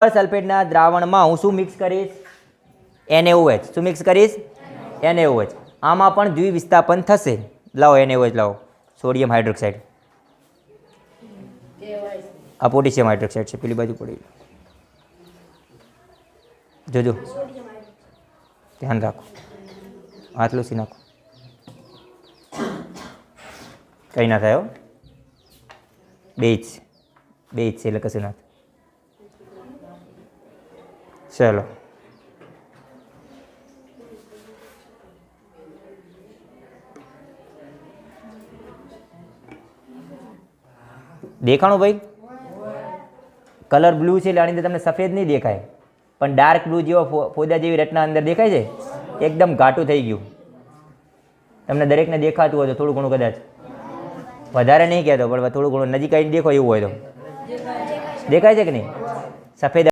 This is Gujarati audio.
સલ્ફેટના દ્રાવણમાં હું શું મિક્સ કરીશ? NaOH. શું મિક્સ કરીશ? NaOH. આમાં પણ દ્વિવિસ્થાપન થશે. લાવો NaOH લાવો. Sodium hydroxide. આ પોટેશિયમ હાઇડ્રોક્સાઇડ છે, પેલી બાજુ પડી. જોજો ધ્યાન રાખો, હાથ લૂસી નાખો, કંઈ ના થાય. બે જ છે એટલે કશું ના થાય. ચલો દેખાણું ભાઈ? કલર બ્લુ છે એટલે આની અંદર તમને સફેદ નહીં દેખાય, પણ ડાર્ક બ્લુ જેવો ફોદા જેવી રચના અંદર દેખાય છે. એકદમ ઘાટું થઈ ગયું. તમને દરેકને દેખાતું હોય તો થોડું ઘણું, કદાચ વધારે નહીં કહેતો, પણ થોડું ઘણું નજીક આવીને દેખો એવું હોય તો દેખાય છે કે નહીં? સફેદ